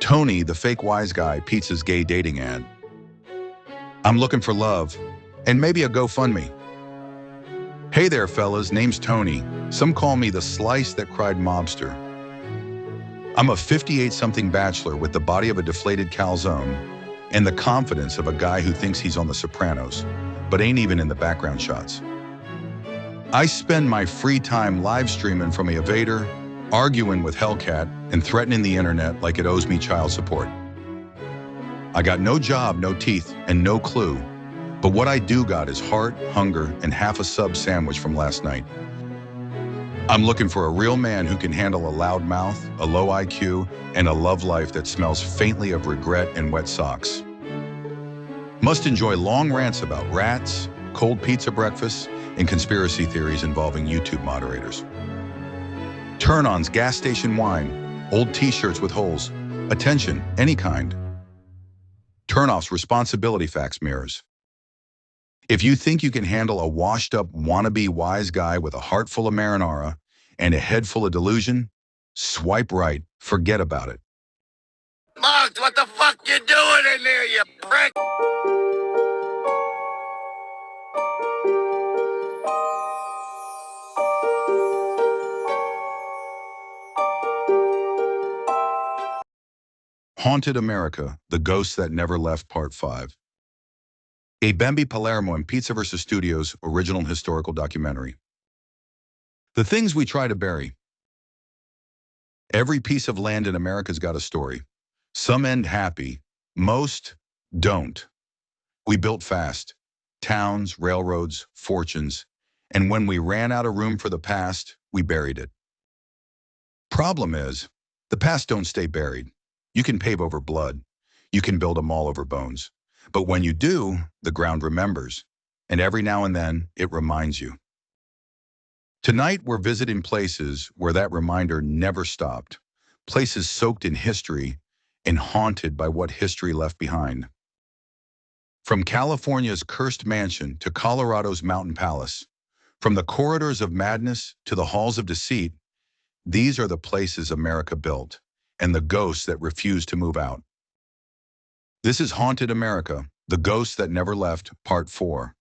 Tony, the fake wise guy, Pizza's gay dating ad. I'm looking for love, and maybe a GoFundMe. Hey there, fellas, name's Tony. Some call me the slice that cried mobster. I'm a 58-something bachelor with the body of a deflated calzone and the confidence of a guy who thinks he's on The Sopranos, but ain't even in the background shots. I spend my free time live streaming from a evader, arguing with Hellcat, and threatening the internet like it owes me child support. I got no job, no teeth, and no clue, but what I do got is heart, hunger, and half a sub sandwich from last night. I'm looking for a real man who can handle a loud mouth, a low IQ, and a love life that smells faintly of regret and wet socks. Must enjoy long rants about rats, cold pizza breakfasts, and conspiracy theories involving YouTube moderators. Turn-ons, gas station wine, old t-shirts with holes, attention, any kind. Turn-offs, responsibility fax mirrors. If you think you can handle a washed-up wannabe wise guy with a heart full of marinara and a head full of delusion, swipe right, forget about it. Mugs, what the fuck you doing in there, you prick? Haunted America, The Ghosts That Never Left, Part 5. A Bambi Palermo and Pizza vs. Studios original historical documentary. The things we try to bury. Every piece of land in America's got a story. Some end happy, most don't. We built fast, towns, railroads, fortunes, and when we ran out of room for the past, we buried it. Problem is, the past don't stay buried. You can pave over blood. You can build a mall over bones. But when you do, the ground remembers, and every now and then, it reminds you. Tonight, we're visiting places where that reminder never stopped, places soaked in history and haunted by what history left behind. From California's cursed mansion to Colorado's mountain palace, from the corridors of madness to the halls of deceit, these are the places America built, and the ghosts that refuse to move out. This is Haunted America, The Ghosts That Never Left, Part 4.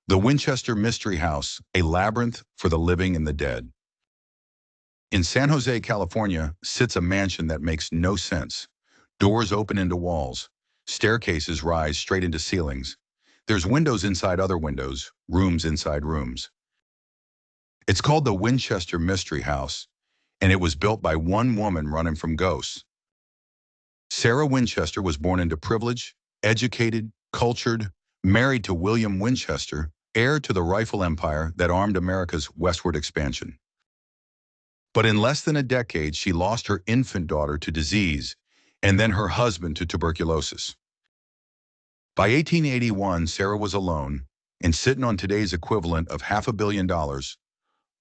The Winchester Mystery House, a labyrinth for the living and the dead. In San Jose, California, sits a mansion that makes no sense. Doors open into walls. Staircases rise straight into ceilings. There's windows inside other windows, rooms inside rooms. It's called the Winchester Mystery House, and it was built by one woman running from ghosts. Sarah Winchester was born into privilege, educated, cultured, married to William Winchester, heir to the rifle empire that armed America's westward expansion. But in less than a decade, she lost her infant daughter to disease, and then her husband to tuberculosis. By 1881, Sarah was alone and sitting on today's equivalent of $500 million,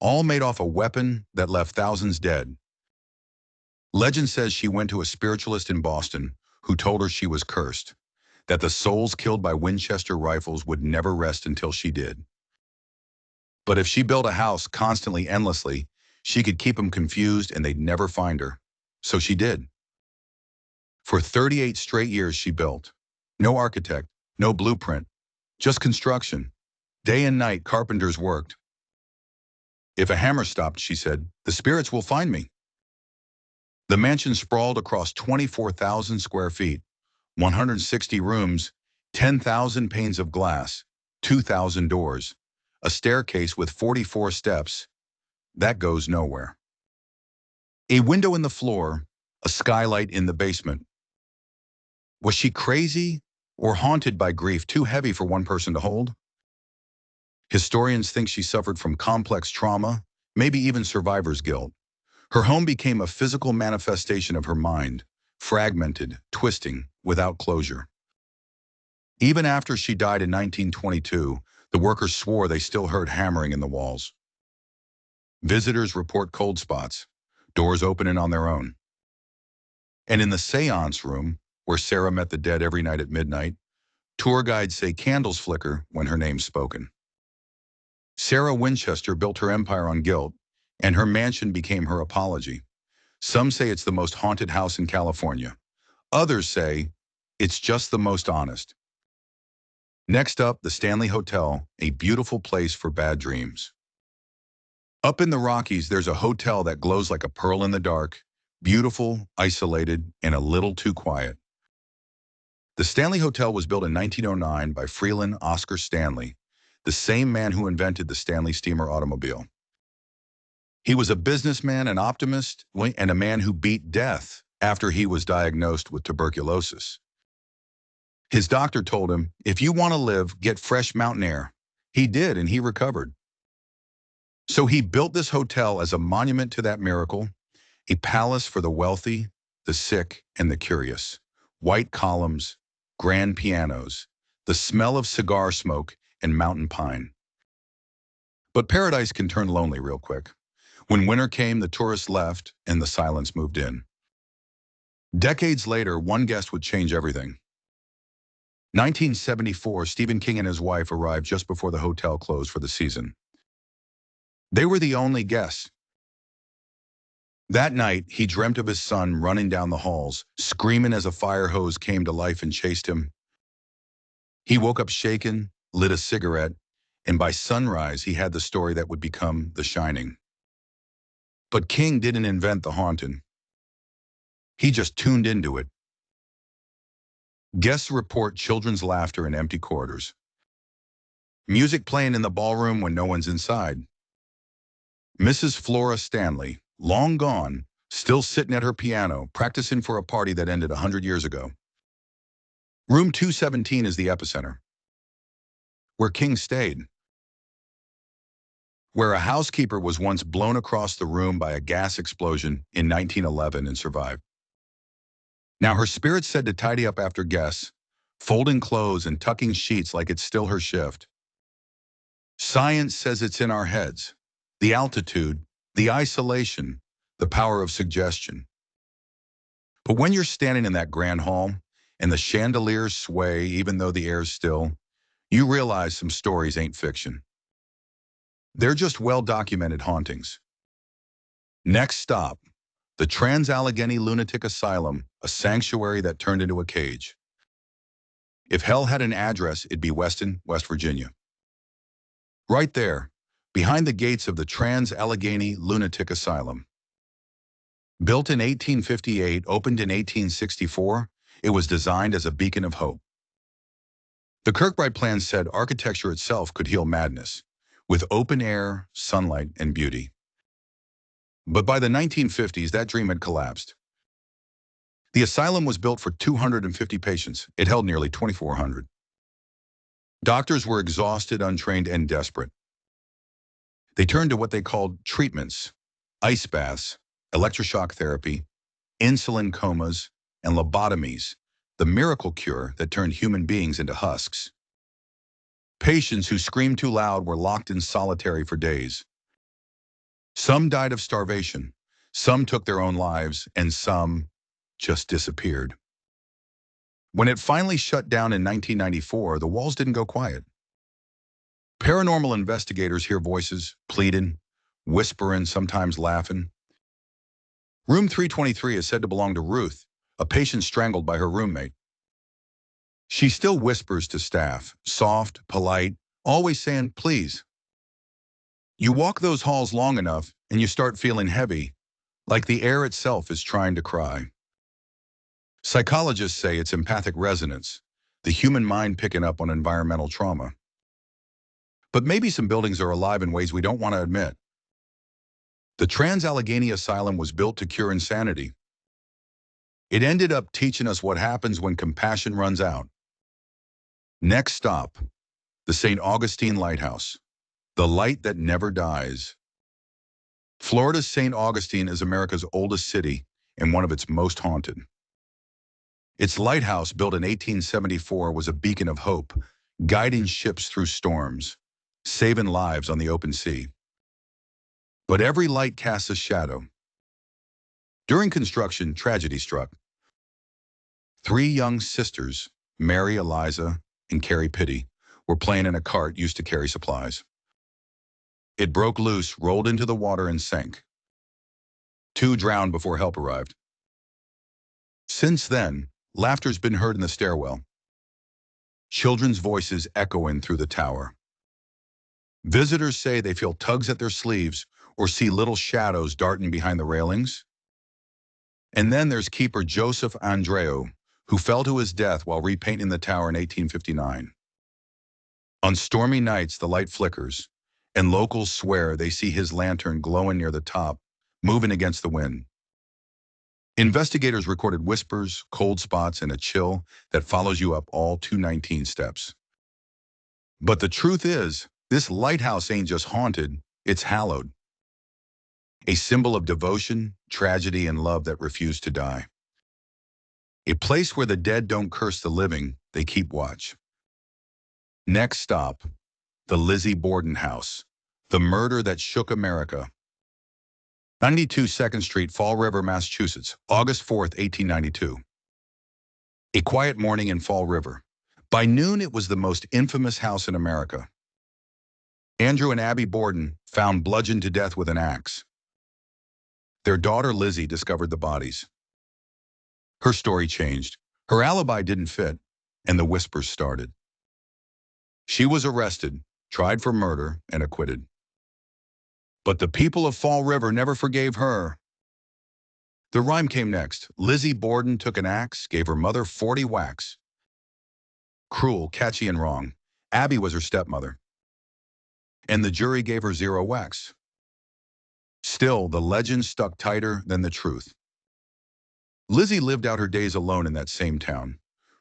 all made off a weapon that left thousands dead. Legend says she went to a spiritualist in Boston who told her she was cursed, that the souls killed by Winchester rifles would never rest until she did. But if she built a house constantly, endlessly, she could keep them confused and they'd never find her. So she did. For 38 straight years she built. No architect, no blueprint, just construction. Day and night carpenters worked. If a hammer stopped, she said, the spirits will find me. The mansion sprawled across 24,000 square feet, 160 rooms, 10,000 panes of glass, 2,000 doors, a staircase with 44 steps. That goes nowhere. A window in the floor, a skylight in the basement. Was she crazy or haunted by grief too heavy for one person to hold? Historians think she suffered from complex trauma, maybe even survivor's guilt. Her home became a physical manifestation of her mind, fragmented, twisting, without closure. Even after she died in 1922, the workers swore they still heard hammering in the walls. Visitors report cold spots, doors opening on their own. And in the seance room, where Sarah met the dead every night at midnight, tour guides say candles flicker when her name's spoken. Sarah Winchester built her empire on guilt, and her mansion became her apology. Some say it's the most haunted house in California. Others say it's just the most honest. Next up, the Stanley Hotel, a beautiful place for bad dreams. Up in the Rockies, there's a hotel that glows like a pearl in the dark, beautiful, isolated, and a little too quiet. The Stanley Hotel was built in 1909 by Freeland Oscar Stanley, the same man who invented the Stanley steamer automobile. He was a businessman, an optimist, and a man who beat death after he was diagnosed with tuberculosis. His doctor told him, "If you want to live, get fresh mountain air." He did, and he recovered. So he built this hotel as a monument to that miracle, a palace for the wealthy, the sick, and the curious. White columns, grand pianos, the smell of cigar smoke and mountain pine. But paradise can turn lonely real quick. When winter came, the tourists left and the silence moved in. Decades later, one guest would change everything. 1974, Stephen King and his wife arrived just before the hotel closed for the season. They were the only guests. That night, he dreamt of his son running down the halls, screaming as a fire hose came to life and chased him. He woke up shaken, lit a cigarette, and by sunrise, he had the story that would become The Shining. But King didn't invent the haunting. He just tuned into it. Guests report children's laughter in empty corridors. Music playing in the ballroom when no one's inside. Mrs. Flora Stanley, long gone, still sitting at her piano, practicing for a party that ended 100 years ago. Room 217 is the epicenter, where King stayed, where a housekeeper was once blown across the room by a gas explosion in 1911 and survived. Now her spirit said to tidy up after guests, folding clothes and tucking sheets like it's still her shift. Science says it's in our heads, the altitude, the isolation, the power of suggestion. But when you're standing in that grand hall and the chandeliers sway even though the air's still, you realize some stories ain't fiction. They're just well-documented hauntings. Next stop, the Trans-Allegheny Lunatic Asylum, a sanctuary that turned into a cage. If hell had an address, it'd be Weston, West Virginia. Right there, behind the gates of the Trans-Allegheny Lunatic Asylum. Built in 1858, opened in 1864, it was designed as a beacon of hope. The Kirkbride plan said architecture itself could heal madness, with open air, sunlight, and beauty. But by the 1950s, that dream had collapsed. The asylum was built for 250 patients. It held nearly 2,400. Doctors were exhausted, untrained, and desperate. They turned to what they called treatments, ice baths, electroshock therapy, insulin comas, and lobotomies, the miracle cure that turned human beings into husks. Patients who screamed too loud were locked in solitary for days. Some died of starvation, some took their own lives, and some just disappeared. When it finally shut down in 1994, the walls didn't go quiet. Paranormal investigators hear voices, pleading, whispering, sometimes laughing. Room 323 is said to belong to Ruth, a patient strangled by her roommate. She still whispers to staff, soft, polite, always saying, "Please." You walk those halls long enough, and you start feeling heavy, like the air itself is trying to cry. Psychologists say it's empathic resonance, the human mind picking up on environmental trauma. But maybe some buildings are alive in ways we don't want to admit. The Trans-Allegheny Asylum was built to cure insanity. It ended up teaching us what happens when compassion runs out. Next stop, the St. Augustine Lighthouse, the light that never dies. Florida's St. Augustine is America's oldest city and one of its most haunted. Its lighthouse, built in 1874, was a beacon of hope, guiding ships through storms, saving lives on the open sea. But every light casts a shadow. During construction, tragedy struck. 3 young sisters, Mary, Eliza, and Carrie Pitty, were playing in a cart used to carry supplies. It broke loose, rolled into the water, and sank. 2 drowned before help arrived. Since then, Laughter's been heard in the stairwell. Children's voices echoing through the tower. Visitors say they feel tugs at their sleeves or see little shadows darting behind the railings. And then there's keeper Joseph Andreu, who fell to his death while repainting the tower in 1859. On stormy nights, the light flickers, and locals swear they see his lantern glowing near the top, moving against the wind. Investigators recorded whispers, cold spots, and a chill that follows you up all 219 steps. But the truth is, this lighthouse ain't just haunted, it's hallowed. A symbol of devotion, tragedy, and love that refuse to die. A place where the dead don't curse the living, they keep watch. Next stop, the Lizzie Borden House, the murder that shook America. 92 2nd Street, Fall River, Massachusetts, August 4th, 1892. A quiet morning in Fall River. By noon, it was the most infamous house in America. Andrew and Abby Borden found bludgeoned to death with an axe. Their daughter Lizzie discovered the bodies. Her story changed. Her alibi didn't fit, and the whispers started. She was arrested, tried for murder, and acquitted. But the people of Fall River never forgave her. The rhyme came next. Lizzie Borden took an axe, gave her mother 40 whacks. Cruel, catchy, and wrong. Abby was her stepmother. And the jury gave her 0 whacks. Still, the legend stuck tighter than the truth. Lizzie lived out her days alone in that same town,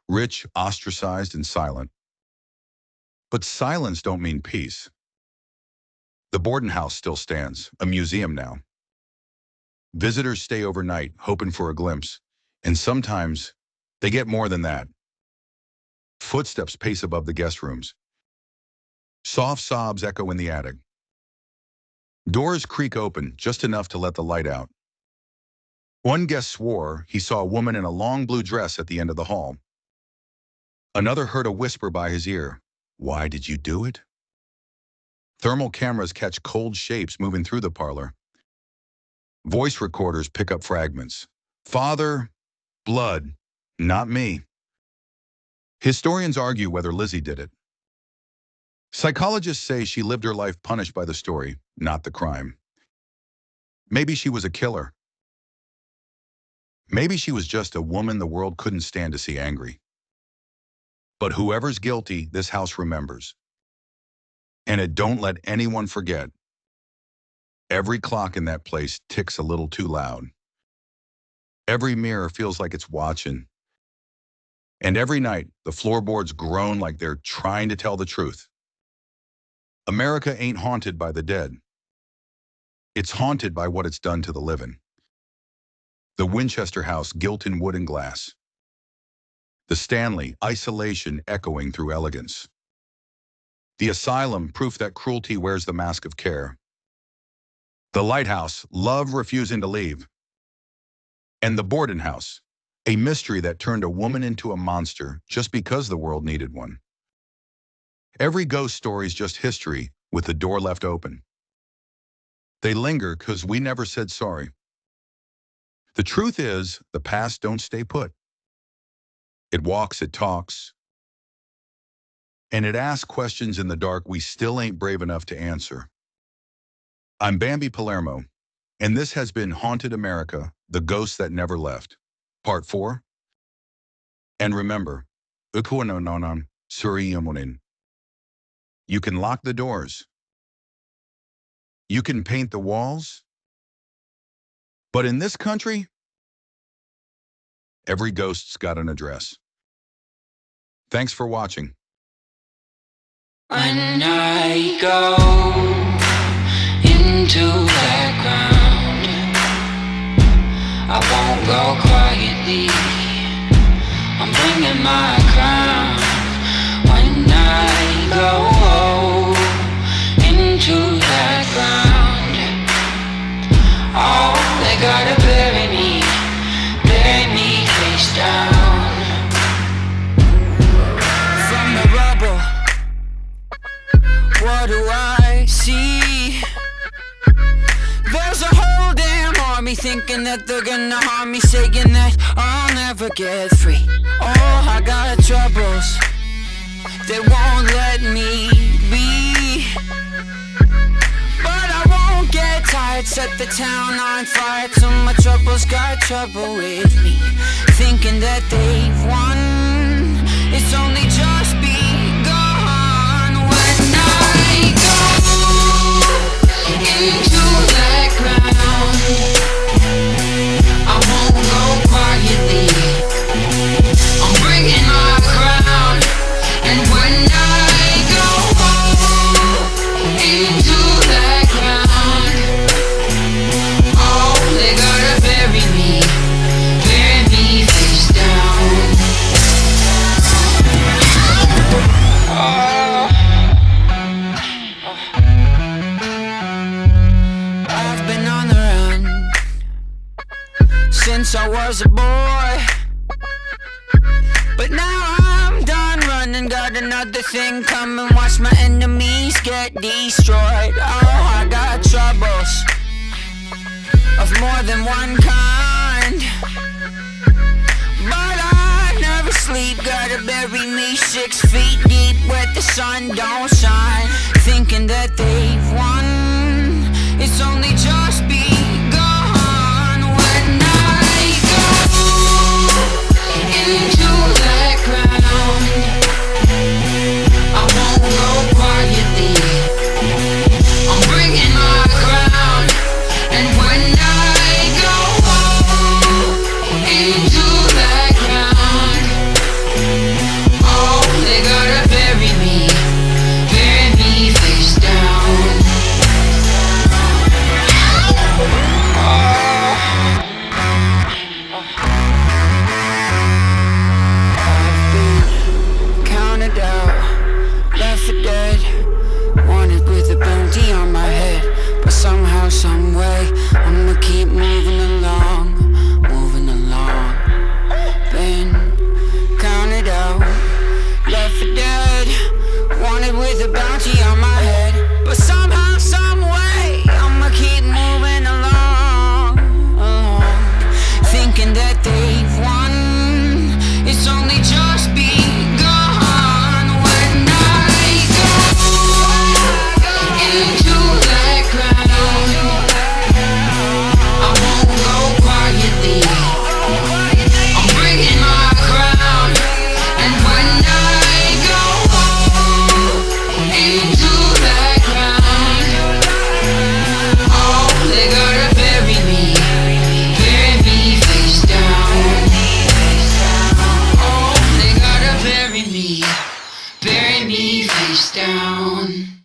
rich, ostracized, and silent. But silence don't mean peace. The Borden house still stands, a museum now. Visitors stay overnight, hoping for a glimpse, and sometimes they get more than that. Footsteps pace above the guest rooms. Soft sobs echo in the attic. Doors creak open, just enough to let the light out. One guest swore he saw a woman in a long blue dress at the end of the hall. Another heard a whisper by his ear. "Why did you do it?" Thermal cameras catch cold shapes moving through the parlor. Voice recorders pick up fragments. "Father, blood, not me." Historians argue whether Lizzie did it. Psychologists say she lived her life punished by the story, not the crime. Maybe she was a killer. Maybe she was just a woman the world couldn't stand to see angry. But whoever's guilty, this house remembers. And it don't let anyone forget. Every clock in that place ticks a little too loud. Every mirror feels like it's watching. And every night, the floorboards groan like they're trying to tell the truth. America ain't haunted by the dead. It's haunted by what it's done to the living. The Winchester House, gilt in wood and glass. The Stanley, isolation echoing through elegance. The Asylum, proof that cruelty wears the mask of care. The Lighthouse, love refusing to leave. And the Borden House, a mystery that turned a woman into a monster just because the world needed one. Every ghost story's just history with the door left open. They linger because we never said sorry. The truth is, the past don't stay put. It walks, it talks, and it asks questions in the dark we still ain't brave enough to answer. I'm Bambi Palermo, and this has been Haunted America, The Ghosts That Never Left, Part 4. And remember, ukuanononon suriyamunin. You can lock the doors. You can paint the walls. But in this country, every ghost's got an address. Thanks for watching. When I go into that ground, I won't go quietly. I'm bringing my crown. When I go into that ground, oh, they gotta bury me face down. From the rubble, what do I see? There's a whole damn army thinking that they're gonna harm me, saying that I'll never get free. Oh, I got troubles that won't let me be, but I won't get tired, set the town on fire till my troubles got trouble with me. Thinking that they've won, it's only just begun. When I go into that ground, I won't go quietly, I'm bringing my crown. And when I go into that ground, oh, they gotta bury me face down. I've been on the run since I was a boy, but now I'm done running. Got another thing coming, watch my enemies get destroyed. Oh, I got troubles of more than one kind, but I never sleep. Gotta bury me 6 feet deep where the sun don't shine. Thinking that they've won, it's only just begun. When I go into that ground, I won't go quietly, I'm bringing my crown. And when I go into that ground, oh, they gotta bury me face down. I've been counted out, left for dead, wanted with a bounty on my head, but somehow, someway, I'ma keep moving along, moving along. Been counted out, left for dead, wanted with a bounty on my head, but somehow, someway, I'ma keep moving along, along. Thinking that they've won, it's only just begun. When I go into that ground, I won't go quietly, I'm bringing my crown. And when I go into that ground, oh, they gotta bury me face down. Oh, they gotta bury me face down.